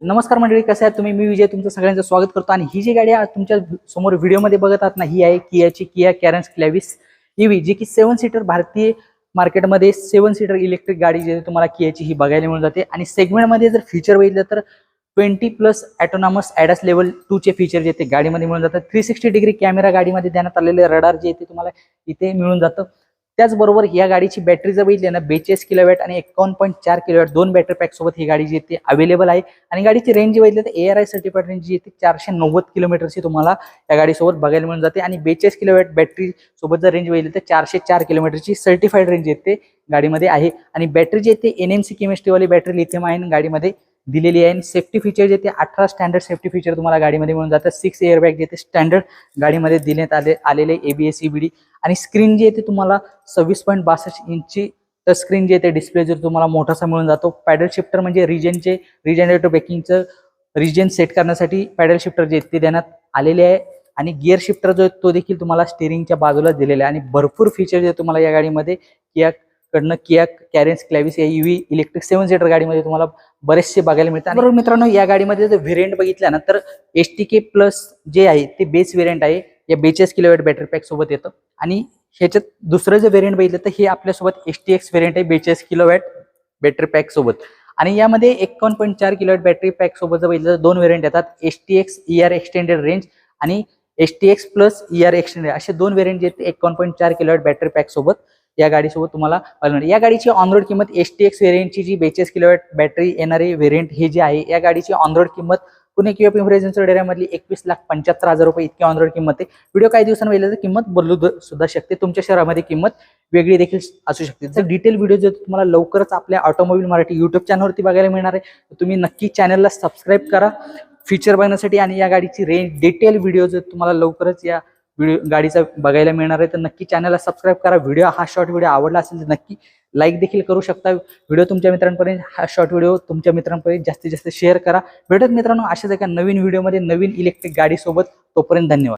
नमस्कार मंडळी, कसे आहात तुम्ही? मी विजय तुमचं सगळ्यांचं स्वागत करतो. आणि ही जी गाडी आज तुमच्या समोर व्हिडिओमध्ये बघत आहात ना, ही आहे कियाची किया कॅरेन्स क्लॅविस ईव्ही, जी की 7 सीटर भारतीय मार्केटमध्ये 7 सीटर इलेक्ट्रिक गाडी जी तुम्हाला कियाची ही बघायला मिळून जाते. आणि सेगमेंटमध्ये जर फीचर बघितलं तर 20+ ऑटोनॉमस ॲडास लेवल 2 चे फीचर जे ते गाडीमध्ये मिळून जातात. 360 डिग्री कॅमेरा गाडीमध्ये देण्यात आलेले रडार जे ते तुम्हाला इथे मिळून जातं. त्याचबरोबर या गाडीची बॅटरी जर बघितली ना, 42 किलोवॅट आणि 51.4 किलोवॅट दोन बॅटरी पॅक सोबत ही गाडी जी ते अवेलेबल आहे. आणि गाडीची रेंज बघितली तर ARI सर्टिफाईड रेंज जी 490 किलोमीटरची तुम्हाला या गाडीसोबत बघायला मिळून जाते. आणि 42 किलोवॅट बॅटरी सोबत जर रेंज बघितली तर 404 किलोमीटरची सर्टिफाईड रेंज येते गाडीमध्ये आहे. आणि बॅटरी जी येते NMC केमिस्ट्रीवाली बॅटरी लिथियम आयन गाडीमध्ये दिलेली आहे. आणि सेफ्टी फीचर जे ते 18 स्टँडर्ड सेफ्टी फीचर तुम्हाला गाडीमध्ये मिळून जातात. 6 एअरबॅग जे ते स्टँडर्ड गाडीमध्ये देण्यात आलेले ABS EBD. आणि स्क्रीन जी आहे तुम्हाला 26.62 इंची टच स्क्रीन जे ते डिस्प्ले जर तुम्हाला मोठासा मिळून जातो. पॅडल शिफ्टर म्हणजे रिजनरेटिव्ह ब्रेकिंगचं रिजन सेट करण्यासाठी पॅडल शिफ्टर जे ते देण्यात आलेले आहे. आणि गिअर शिफ्टर जो तो देखील तुम्हाला स्टीअरिंगच्या बाजूला दिलेला आहे. आणि भरपूर फीचर जे तुम्हाला या गाडीमध्ये किया कॅरेन्स क्लॅविस या EV इलेक्ट्रिक 7 सीटर गाडीमध्ये तुम्हाला बरेचसे बघायला मिळतात. बरोबर मित्रांनो, या गाडीमध्ये जर व्हेरियंट बघितला ना तर STK प्लस जे आहे ते बेस व्हेरियंट आहे. या 42 किलोवॅट बॅटरी पॅक सोबत येतं. आणि ह्याच्यात दुसरं जे व्हेरियंट बघितलं तर हे आपल्यासोबत STX व्हेरियंट आहे 42 किलोवॅट बॅटरी पॅक सोबत. आणि यामध्ये 51.4 किलोवॅट बॅटरी पॅक सोबत जर बघितलं तर दोन व्हेरियंट येतात, STX ER एक्सटेंडेड रेंज आणि STX प्लस ER एक्सटेंडेड, असे दोन व्हेरियंट जे 51.4 किलोवॅट बॅटरी पॅक सोबत या गाडीसोबत तुम्हाला मिळणार. या गाडीची ऑनरोड किंमत STX व्हेरियंटची जी 42 किलोवॅट बॅटरी येणारे व्हेरियंट हे जे आहे, या गाडीची ऑनरोड किंमत पुणे किंवा पिंपरी चिंचवड एरियामधली 21,75,000 रुपये इतकी ऑनरोड किंमत आहे. व्हिडिओ काही दिवसांनी तर किंमत बदलू सुद्धा शकते. तुमच्या शहरामध्ये किंमत वेगळी देखील असू शकते. जर डिटेल व्हिडिओ जर तुम्हाला लवकरच आपल्या ऑटोमोबाईल मराठी YouTube चॅनलवरती बघायला मिळणार आहे, तर तुम्ही नक्की चॅनलला सबस्क्राईब करा फीचर बघण्यासाठी. आणि या गाडीची रेंज डिटेल व्हिडिओ जर तुम्हाला लवकरच या गाडीचा बघायला मिळणार आहे, तर नक्की चॅनलला सबस्क्राईब करा. व्हिडिओ हा शॉर्ट व्हिडिओ आवडला असेल तर नक्की लाईक देखील करू शकता. व्हिडिओ तुमच्या मित्रांपर्यंत हा शॉर्ट व्हिडिओ तुमच्या मित्रांपर्यंत जास्तीत जास्त शेअर करा. भेटत मित्रांनो अशाच एका नवीन व्हिडिओमध्ये नवीन इलेक्ट्रिक गाडी सोबत. तोपर्यंत धन्यवाद.